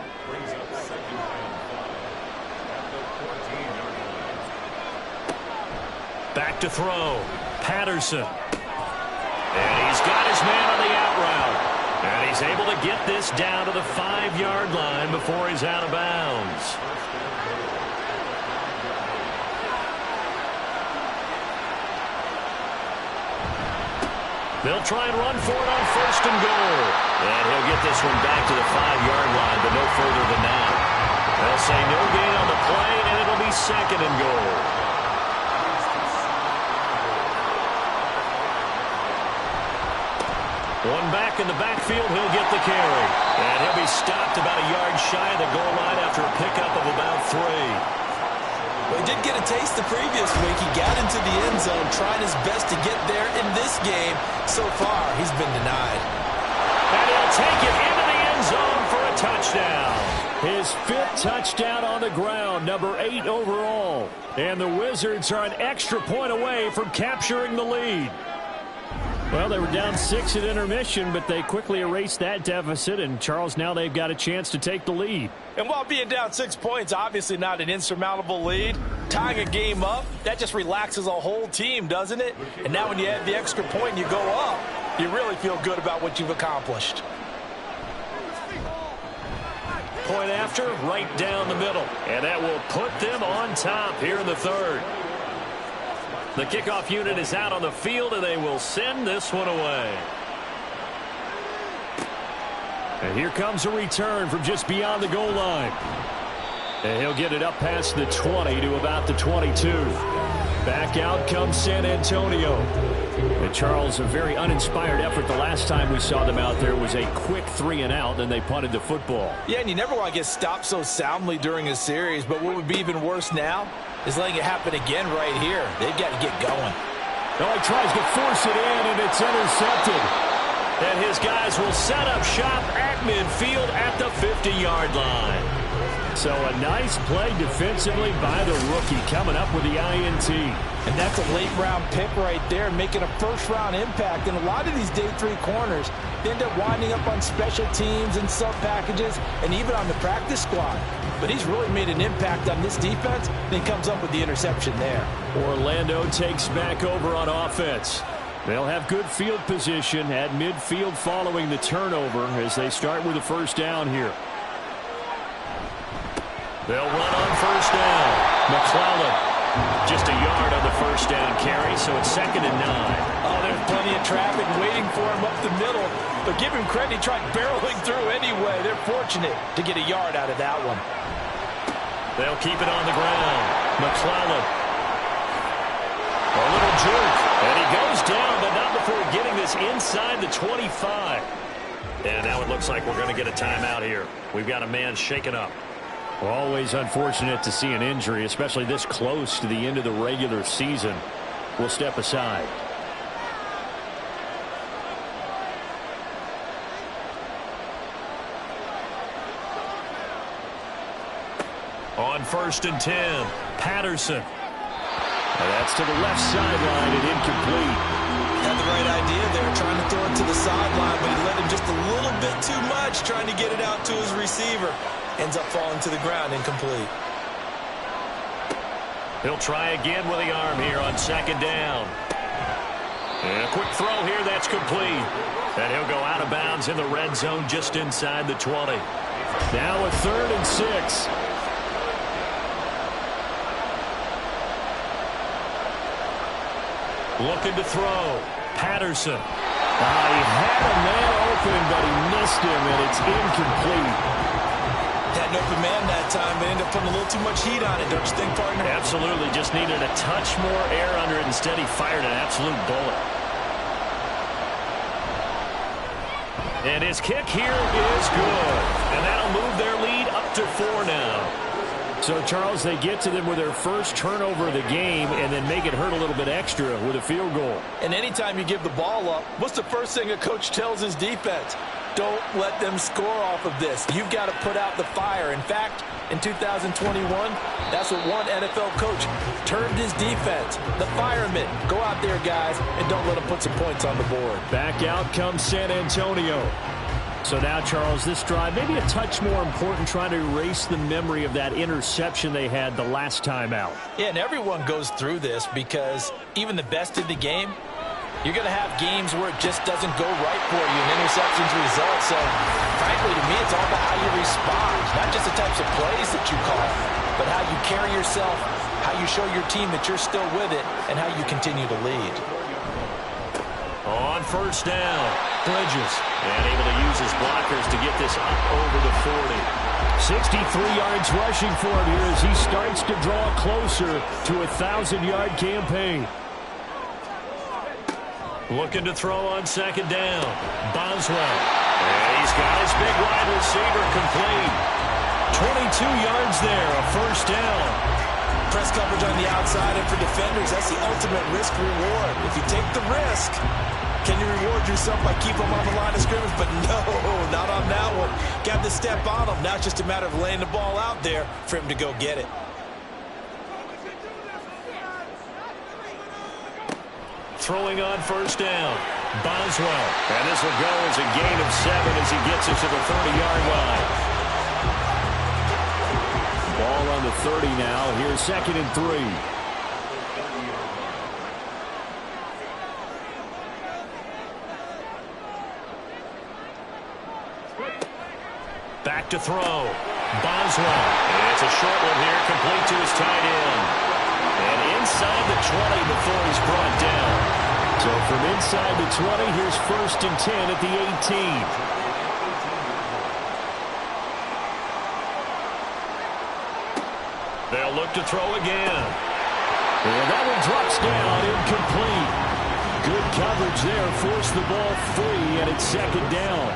Back to throw. Patterson. And he's got his man on the out route. And he's able to get this down to the 5-yard line before he's out of bounds. They'll try and run for it on 1st and goal. And he'll get this one back to the 5-yard line, but no further than that. They'll say no gain on the play, and it'll be 2nd and goal. One back in the backfield, he'll get the carry. And he'll be stopped about a yard shy of the goal line after a pickup of about 3. Well, he did get a taste the previous week. He got into the end zone, trying his best to get there in this game. So far, he's been denied. And he'll take it into the end zone for a touchdown. His 5th touchdown on the ground, number 8 overall. And the Wizards are an extra point away from capturing the lead. Well, they were down 6 at intermission, but they quickly erased that deficit, and Charles, now they've got a chance to take the lead. And while being down 6 points, obviously not an insurmountable lead, tying a game up, that just relaxes a whole team, doesn't it? And now when you add the extra point and you go up, you really feel good about what you've accomplished. Point after, right down the middle. And that will put them on top here in the 3rd. The kickoff unit is out on the field, and they will send this one away. And here comes a return from just beyond the goal line. And he'll get it up past the 20 to about the 22. Back out comes San Antonio. And Charles, a very uninspired effort. The last time we saw them out there was a quick 3 and out, and they punted the football. Yeah, and you never want to get stopped so soundly during a series, but what would be even worse now is letting it happen again right here. They've got to get going. Oh, he tries to force it in, and it's intercepted. And his guys will set up shop at midfield at the 50-yard line. So a nice play defensively by the rookie coming up with the INT. And that's a late-round pick right there, making a first-round impact. And a lot of these day 3 corners, they end up winding up on special teams and sub-packages and even on the practice squad. But he's really made an impact on this defense, and he comes up with the interception there. Orlando takes back over on offense. They'll have good field position at midfield following the turnover as they start with a first down here. They'll run on first down. McClellan just a yard on the first down carry, so it's 2nd and 9. Oh, there's plenty of traffic waiting for him up the middle. But give him credit, he tried barreling through anyway. They're fortunate to get a yard out of that one. They'll keep it on the ground. McClellan. A little jerk. And he goes down, but not before getting this inside the 25. And now it looks like we're going to get a timeout here. We've got a man shaken up. Always unfortunate to see an injury, especially this close to the end of the regular season. We'll step aside. On 1st and 10, Patterson. And that's to the left sideline and incomplete. Had the right idea there, trying to throw it to the sideline, but he let him just a little bit too much, trying to get it out to his receiver. Ends up falling to the ground, incomplete. He'll try again with the arm here on 2nd down. And a quick throw here, that's complete. And he'll go out of bounds in the red zone just inside the 20. Now a 3rd and 6. Looking to throw. Patterson. He had a man open, but he missed him, and it's incomplete. Had an open man that time, but ended up putting a little too much heat on it, don't you think, partner? Absolutely. Just needed a touch more air under it. Instead, he fired an absolute bullet. And his kick here is good. And that'll move their lead up to 4 now. So, Charles, they get to them with their first turnover of the game and then make it hurt a little bit extra with a field goal. And anytime you give the ball up, what's the first thing a coach tells his defense? Don't let them score off of this. You've got to put out the fire. In fact, in 2021, that's what one NFL coach termed his defense. The firemen. Go out there, guys, and don't let them put some points on the board. Back out comes San Antonio. So now, Charles, this drive maybe a touch more important, trying to erase the memory of that interception they had the last time out. Yeah, and everyone goes through this because even the best in the game, you're going to have games where it just doesn't go right for you and interceptions result. So, frankly, to me, it's all about how you respond. Not just the types of plays that you call, but how you carry yourself, how you show your team that you're still with it, and how you continue to lead. On first down, Bridges. And able to use his blockers to get this up over the 40. 63 yards rushing for him here as he starts to draw closer to a 1,000-yard campaign. Looking to throw on 2nd down. Boswell. And he's got his big wide receiver complete. 22 yards there, a first down. Press coverage on the outside, and for defenders, that's the ultimate risk-reward. If you take the risk, can you reward yourself by keeping them on the line of scrimmage? But no, not on that one. Got to step on them. Now it's just a matter of laying the ball out there for him to go get it. Throwing on first down. Boswell. And this will go as a gain of 7 as he gets it to the 30-yard line. Ball on the 30 now. Here's 2nd and 3. Back to throw. Boswell. And it's a short one here, complete to his tight end. And inside the 20 before he's brought down. So from inside the 20, here's 1st and 10 at the 18. They'll look to throw again. And that one drops down, incomplete. Good coverage there, forced the ball free, and it's 2nd down.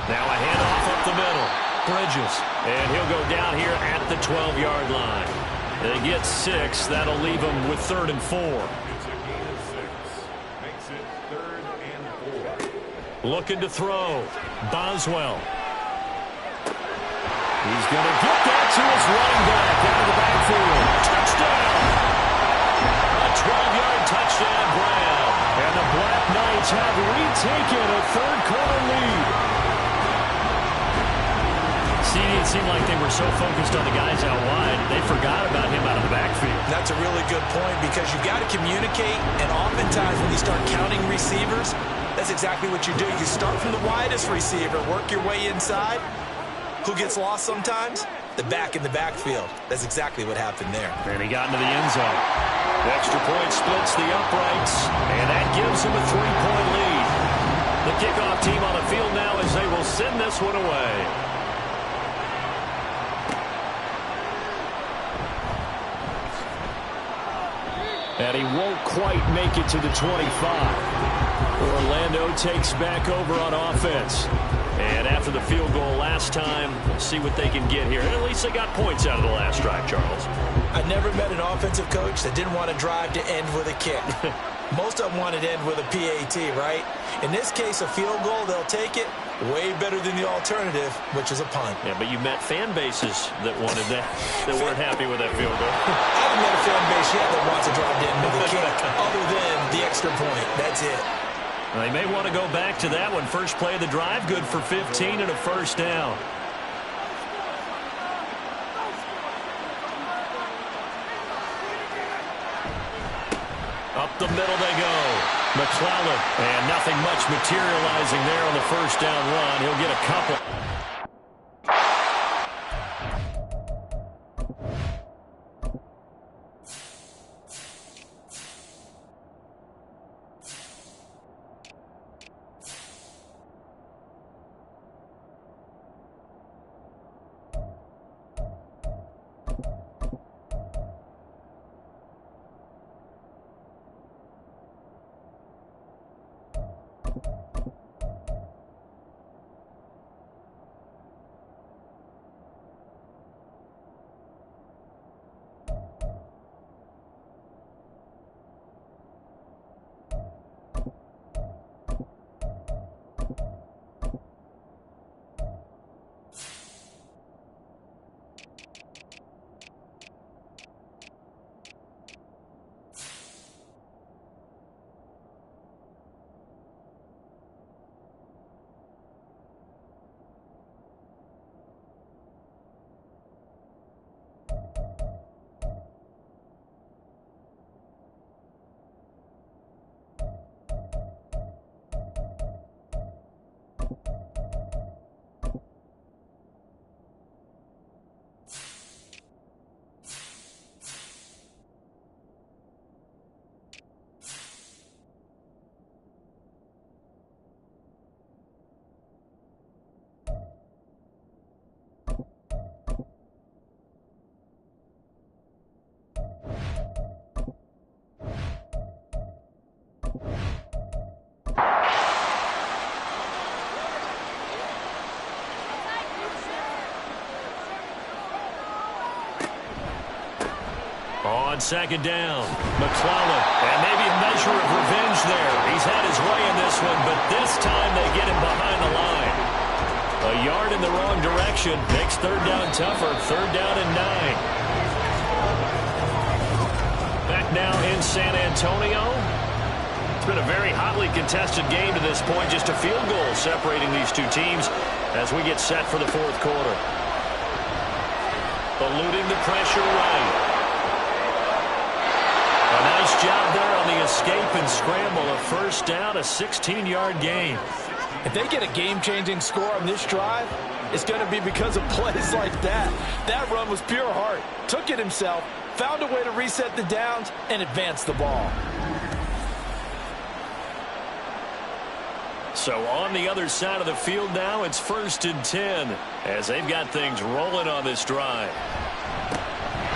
Now a handoff up the middle. Bridges. And he'll go down here at the 12-yard line. They get 6. That'll leave them with 3rd and 4. Looking to throw. Boswell. He's going to get that to his running back out of the backfield. Touchdown! A 12-yard touchdown grab. And the Black Knights have retaken a third-quarter lead. See, it seemed like they were so focused on the guys out wide, they forgot about him out of the backfield. That's a really good point because you've got to communicate, and oftentimes when you start counting receivers, that's exactly what you do. You start from the widest receiver, work your way inside. Who gets lost sometimes? The back in the backfield. That's exactly what happened there. And he got into the end zone. The extra point splits the uprights, and that gives him a 3-point lead. The kickoff team on the field now as they will send this one away. And he won't quite make it to the 25. Orlando takes back over on offense. And after the field goal last time, we'll see what they can get here. And at least they got points out of the last drive, Charles. I never met an offensive coach that didn't want to drive to end with a kick. Most of them wanted to end with a PAT, right? In this case, a field goal, they'll take it. Way better than the alternative, which is a punt. Yeah, but you met fan bases that wanted that, that weren't happy with that field goal. I haven't met a fan base yet that wants to drive to end with a kick, other than the extra point. That's it. They may want to go back to that one. First play of the drive, good for 15 and a first down. Up the middle they go. McClellan, and nothing much materializing there on the first down run. He'll get a couple. On second down, McClellan, and maybe a measure of revenge there. He's had his way in this one, but this time they get him behind the line. A yard in the wrong direction makes third down tougher. Third down and 9. Back now in San Antonio. It's been a very hotly contested game to this point. Just a field goal separating these two teams as we get set for the fourth quarter. Eluding the pressure right. A nice job there on the escape and scramble. A first down, a 16-yard gain. If they get a game-changing score on this drive, it's going to be because of plays like that. That run was pure heart. Took it himself, found a way to reset the downs, and advance the ball. So on the other side of the field now, it's 1st and 10 as they've got things rolling on this drive.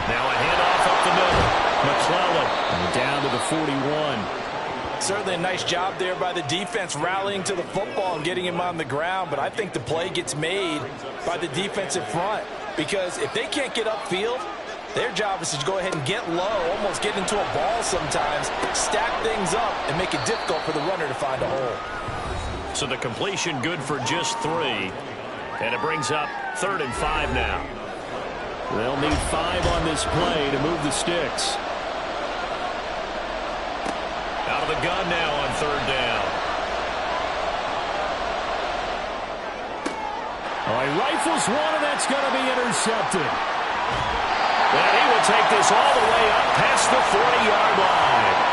Now a handoff up the middle. McClellan down to the 41. Certainly a nice job there by the defense rallying to the football and getting him on the ground, but I think the play gets made by the defensive front because if they can't get upfield, their job is to go ahead and get low, almost get into a ball sometimes, stack things up, and make it difficult for the runner to find a hole. So the completion good for just 3. And it brings up 3rd and 5 now. They'll need 5 on this play to move the sticks. Out of the gun now on 3rd down. He rifles one, and that's going to be intercepted. And he will take this all the way up past the 40-yard line.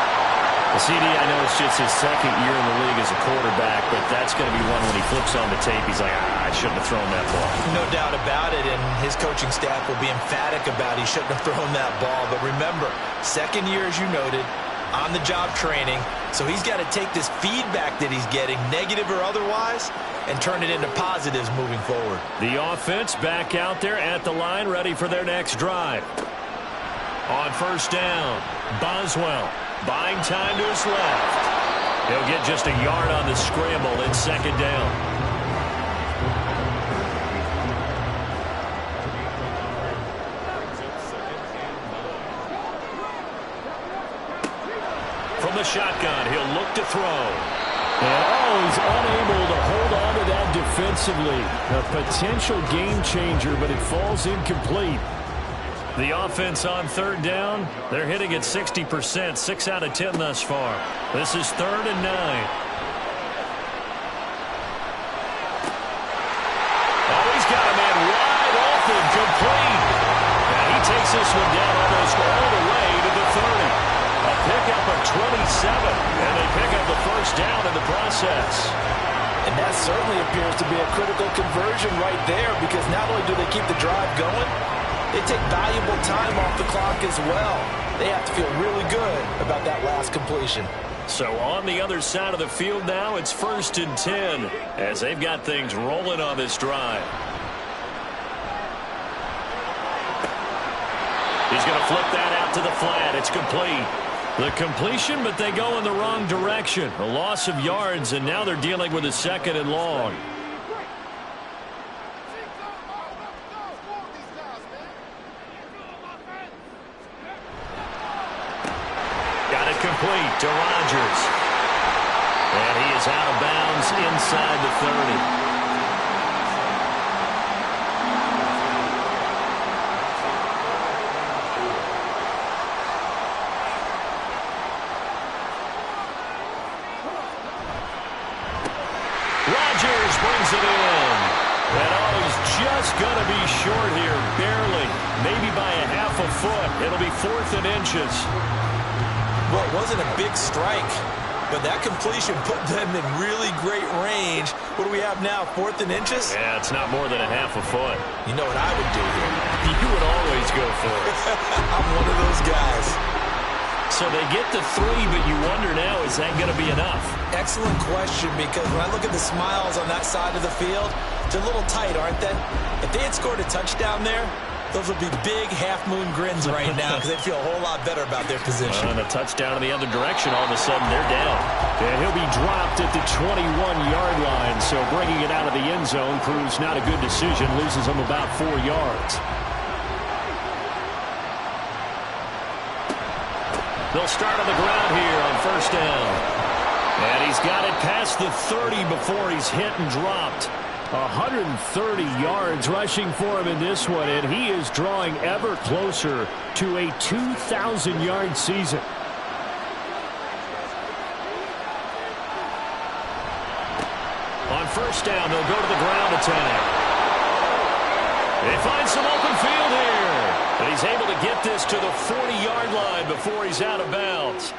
CD, I know it's just his 2nd year in the league as a quarterback, but that's going to be one when he flips on the tape, he's like, I shouldn't have thrown that ball. No doubt about it, and his coaching staff will be emphatic about he shouldn't have thrown that ball. But remember, 2nd year, as you noted, on-the-job training, so he's got to take this feedback that he's getting, negative or otherwise, and turn it into positives moving forward. The offense back out there at the line, ready for their next drive. On 1st down, Boswell buying time to his left. He'll get just a yard on the scramble in 2nd down. From the shotgun, he'll look to throw. And he's unable to hold on to that defensively. A potential game changer, but it falls incomplete. The offense on 3rd down, they're hitting at 60%, 6 out of 10 thus far. This is 3rd and 9. Oh, he's got a man wide open, complete. And he takes this one down almost all the way to the 30. A pickup of 27, and they pick up the 1st down in the process. And that certainly appears to be a critical conversion right there, because not only do they keep the drive going, they take valuable time off the clock as well. They have to feel really good about that last completion. So on the other side of the field now, it's 1st and 10 as they've got things rolling on this drive. He's going to flip that out to the flat. It's complete. The completion, but they go in the wrong direction. A loss of yards, and now they're dealing with a 2nd and long. Complete to Rodgers. And he is out of bounds inside the 30. Rodgers brings it in. And he's just going to be short here, barely. Maybe by a half a foot. It'll be 4th and inches. Well, it wasn't a big strike, but that completion put them in really great range. What do we have now, 4th and inches? Yeah, it's not more than a half a foot. You know what I would do here? You would always go for it. I'm one of those guys. So they get the 3, but you wonder now, is that going to be enough? Excellent question, because when I look at the smiles on that side of the field, they're a little tight, aren't they? If they had scored a touchdown there, those would be big half-moon grins right now because they feel a whole lot better about their position. And a touchdown in the other direction, all of a sudden they're down. And he'll be dropped at the 21-yard line, so bringing it out of the end zone proves not a good decision, loses him about 4 yards. They'll start on the ground here on 1st down. And he's got it past the 30 before he's hit and dropped. 130 yards rushing for him in this one, and he is drawing ever closer to a 2,000-yard season. On 1st down, they'll go to the ground attack. They find some open field here. And he's able to get this to the 40-yard line before he's out of bounds.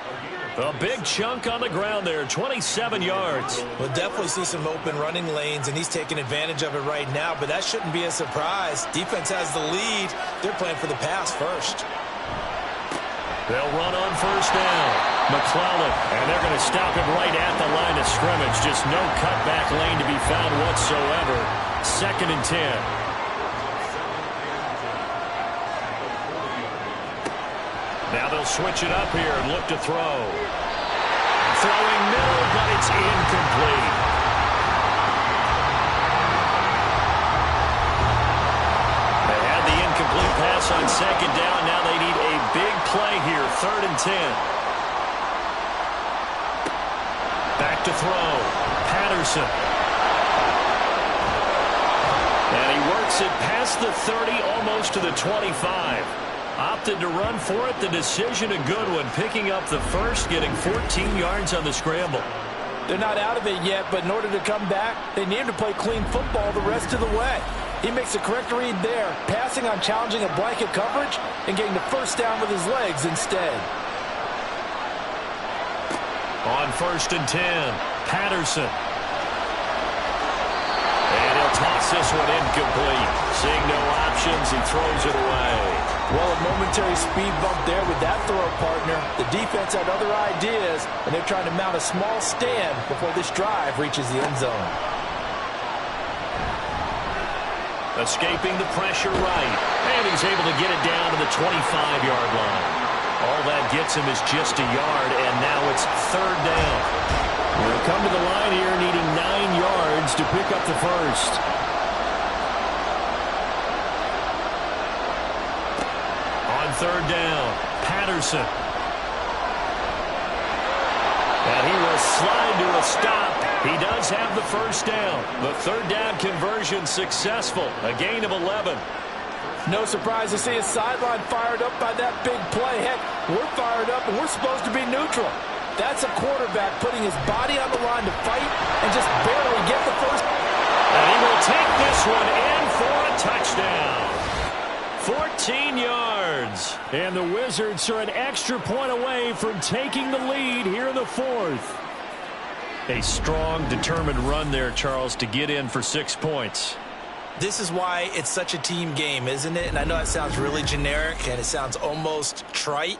A big chunk on the ground there, 27 yards. We'll definitely see some open running lanes, and he's taking advantage of it right now, but that shouldn't be a surprise. Defense has the lead. They're playing for the pass first. They'll run on 1st down. McClellan, and they're going to stop him right at the line of scrimmage. Just no cutback lane to be found whatsoever. 2nd and 10. Now they'll switch it up here and look to throw. Throwing middle, but it's incomplete. They had the incomplete pass on 2nd down. Now they need a big play here, 3rd and 10. Back to throw. Patterson. And he works it past the 30, almost to the 25. Opted to run for it. The decision a good one. Picking up the first, getting 14 yards on the scramble. They're not out of it yet, but in order to come back, they need him to play clean football the rest of the way. He makes the correct read there, passing on challenging a blanket coverage and getting the first down with his legs instead. On 1st and 10, Patterson. And he'll toss this one incomplete. Seeing no options, he throws it away. Well, a momentary speed bump there with that throw, partner. The defense had other ideas, and they're trying to mount a small stand before this drive reaches the end zone. Escaping the pressure right. And he's able to get it down to the 25-yard line. All that gets him is just a yard, and now it's 3rd down. We'll come to the line here needing 9 yards to pick up the first. On 3rd down, Patterson. And he will slide to a stop. He does have the first down. The 3rd down conversion successful. A gain of 11. No surprise to see his sideline fired up by that big play. Heck, we're fired up and we're supposed to be neutral. That's a quarterback putting his body on the line to fight and just barely get the first. And he will take this one in for a touchdown. 14 yards. And the Wizards are an extra point away from taking the lead here in the 4th. A strong, determined run there, Charles, to get in for 6 points. This is why it's such a team game, isn't it? And I know it sounds really generic and it sounds almost trite,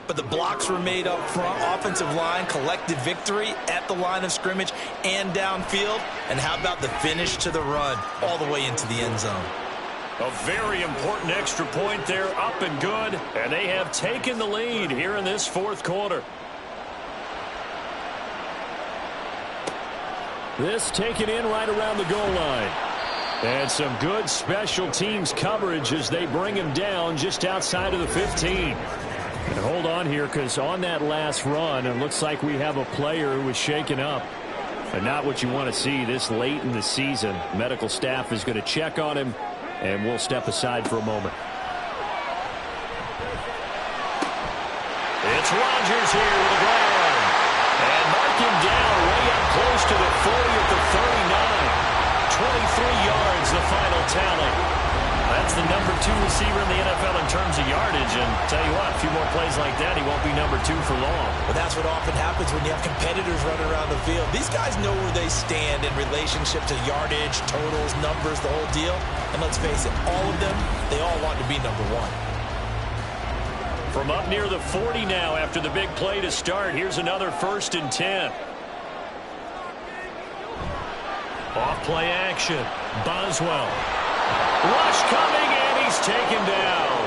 but the blocks were made up front, offensive line, collected victory at the line of scrimmage and downfield. And how about the finish to the run all the way into the end zone? A very important extra point there, up and good. And they have taken the lead here in this 4th quarter. This taken in right around the goal line. And some good special teams coverage as they bring him down just outside of the 15. And hold on here, because on that last run, it looks like we have a player who was shaken up. And not what you want to see this late in the season. Medical staff is going to check on him, and we'll step aside for a moment. It's Rodgers here with the ground. And mark him down way up close to the 40 at the 39. 23 yards, the final tally. That's the number 2 receiver in the NFL in terms of yardage. And tell you what, a few more plays like that, he won't be number 2 for long. But that's what often happens when you have competitors running around the field. These guys know where they stand in relationship to yardage, totals, numbers, the whole deal. And let's face it, all of them, they all want to be number 1. From up near the 40 now after the big play to start, here's another 1st and 10. Off play action. Boswell. Rush coming, and he's taken down.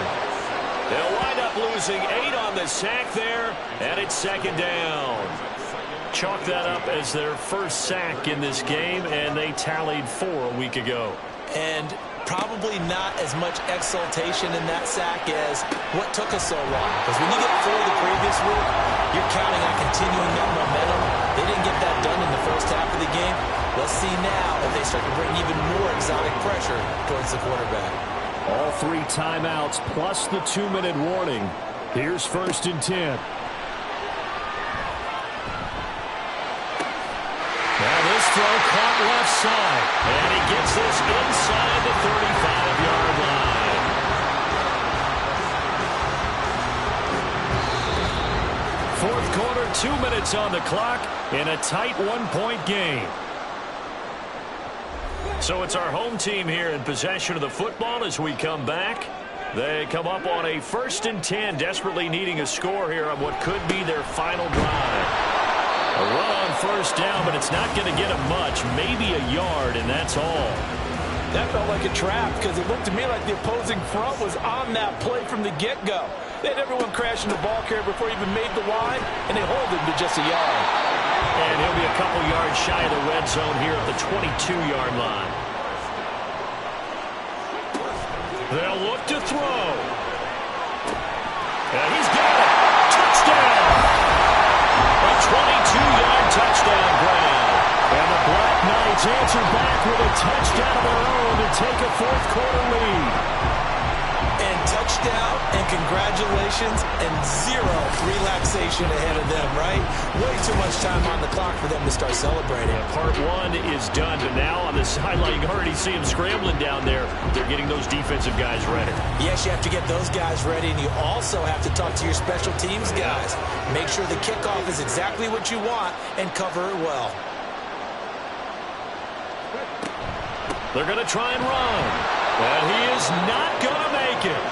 They'll wind up losing 8 on the sack there, and it's 2nd down. Chalk that up as their first sack in this game, and they tallied 4 a week ago. And probably not as much exultation in that sack as what took us so long. Because when you get 4 the previous week, you're counting on continuing that momentum. They didn't get that done in the first half of the game. Let's see now if they start to bring even more exotic pressure towards the quarterback. All 3 timeouts plus the 2-minute warning. Here's 1st and 10. Now this throw caught left side. And he gets this inside the 35-yard line. Fourth quarter, 2 minutes on the clock in a tight 1-point game. So it's our home team here in possession of the football as we come back. They come up on a 1st and 10, desperately needing a score here on what could be their final drive. A run on 1st down, but it's not going to get them much, maybe a yard, and that's all. That felt like a trap because it looked to me like the opposing front was on that play from the get-go. They had everyone crashing the ball carrier before he even made the line, and they hold him to just a yard. And he'll be a couple yards shy of the red zone here at the 22-yard line. They'll look to throw. And he's got it. Touchdown. A 22-yard touchdown grab. And the Browns Patriots answer back with a touchdown of their own to take a fourth-quarter lead. And touchdown, and congratulations, and zero relaxation ahead of them, right? Way too much time on the clock for them to start celebrating. Yeah, part one is done, but now on the sideline, you can already see them scrambling down there. They're getting those defensive guys ready. Yes, you have to get those guys ready, and you also have to talk to your special teams guys. Make sure the kickoff is exactly what you want and cover it well. They're going to try and run, but he is not going to make it.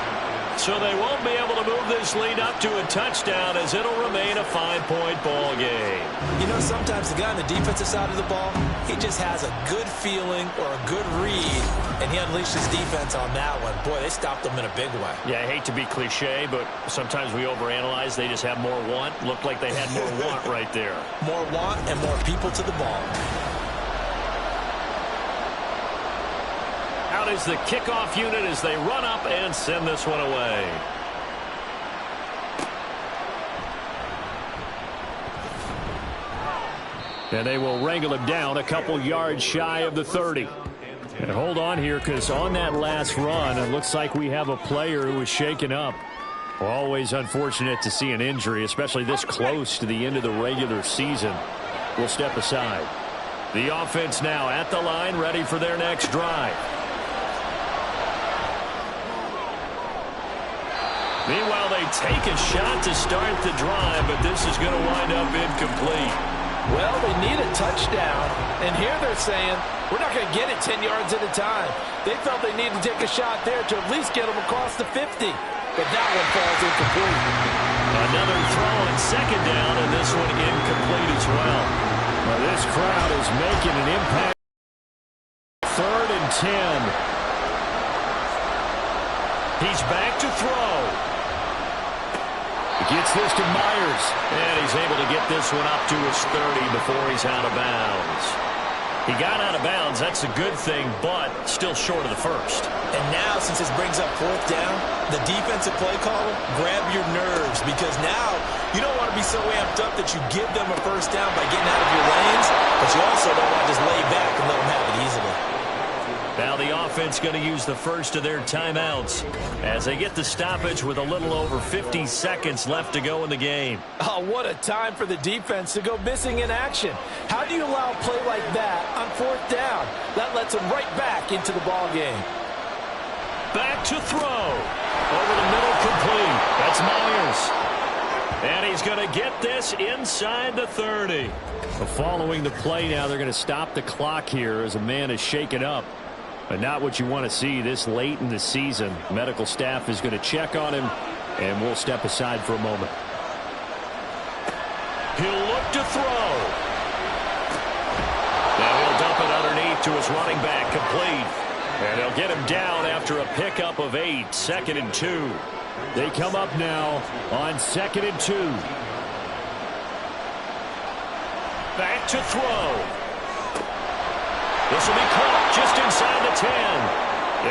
So they won't be able to move this lead up to a touchdown as it'll remain a 5-point ball game. You know, sometimes the guy on the defensive side of the ball, he just has a good feeling or a good read, and he unleashed his defense on that one. Boy, they stopped him in a big way. Yeah, I hate to be cliche, but sometimes we overanalyze. They just have more want. Looked like they had more want right there. More want and more people to the ball. Out is the kickoff unit as they run up and send this one away. And they will wrangle him down a couple yards shy of the 30. And hold on here, because on that last run, it looks like we have a player who was shaken up. Always unfortunate to see an injury, especially this close to the end of the regular season. We'll step aside. The offense now at the line, ready for their next drive. Meanwhile, they take a shot to start the drive, but this is going to wind up incomplete. Well, they need a touchdown, and here they're saying, we're not going to get it 10 yards at a time. They felt they needed to take a shot there to at least get them across the 50, but that one falls incomplete. Another throw on second down, and this one incomplete as well. Well, this crowd is making an impact. 3rd and 10. He's back to throw. Gets this to Myers, and he's able to get this one up to his 30 before he's out of bounds. He got out of bounds. That's a good thing, but still short of the first. And now, since this brings up 4th down, the defensive play caller, grab your nerves, because now you don't want to be so amped up that you give them a first down by getting out of your lanes, but you also don't want to just lay back and let them have it easily. Now the offense going to use the first of their timeouts as they get the stoppage with a little over 50 seconds left to go in the game. Oh, what a time for the defense to go missing in action. How do you allow a play like that on 4th down? That lets them right back into the ball game. Back to throw. Over the middle, complete. That's Myers. And he's going to get this inside the 30. Following the play now, they're going to stop the clock here as a man is shaken up. But not what you want to see this late in the season. Medical staff is going to check on him, and we'll step aside for a moment. He'll look to throw. Now he'll dump it underneath to his running back, complete. And he'll get him down after a pickup of 8, 2nd and 2. They come up now on 2nd and 2. Back to throw. This will be caught just inside the 10.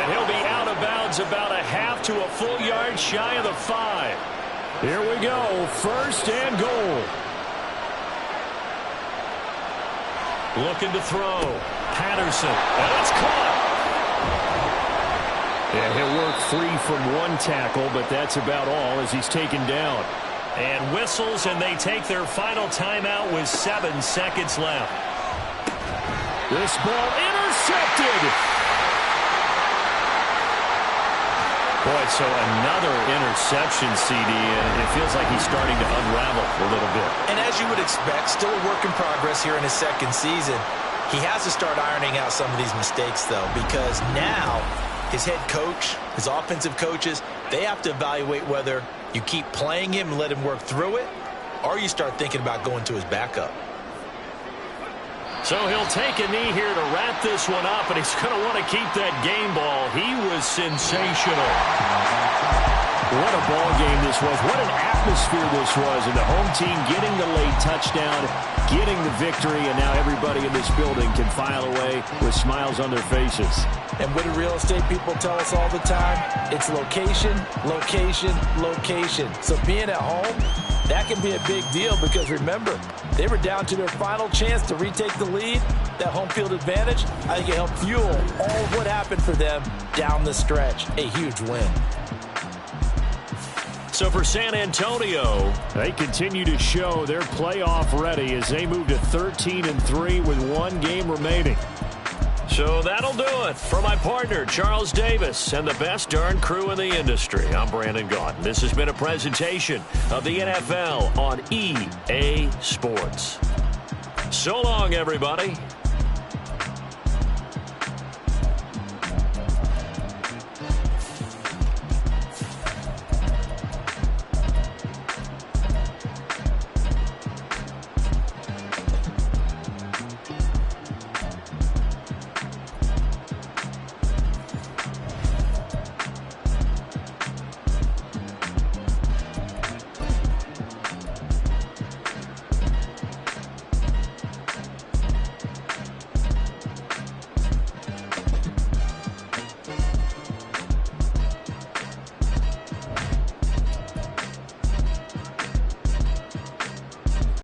And he'll be out of bounds about a half to a full yard shy of the 5. Here we go, 1st and goal. Looking to throw. Patterson. And it's caught. And he'll work free from one tackle, but that's about all as he's taken down. And whistles, and they take their final timeout with 7 seconds left. This ball intercepted. Boy, so another interception, CD, and it feels like he's starting to unravel a little bit. And as you would expect, still a work in progress here in his 2nd season. He has to start ironing out some of these mistakes, though, because now his head coach, his offensive coaches, they have to evaluate whether you keep playing him and let him work through it, or you start thinking about going to his backup. So he'll take a knee here to wrap this one up, and he's going to want to keep that game ball. He was sensational. What a ball game this was. What an atmosphere this was. And the home team getting the late touchdown, getting the victory, and now everybody in this building can file away with smiles on their faces. And what do real estate people tell us all the time? It's location, location, location. So being at home, that can be a big deal because, remember, they were down to their final chance to retake the lead, that home field advantage, I think it helped fuel all of what happened for them down the stretch. A huge win. So for San Antonio, they continue to show they're playoff ready as they move to 13-3 with 1 game remaining. So that'll do it. For my partner, Charles Davis, and the best darn crew in the industry, I'm Brandon Gaudin. This has been a presentation of the NFL on EA Sports. So long, everybody.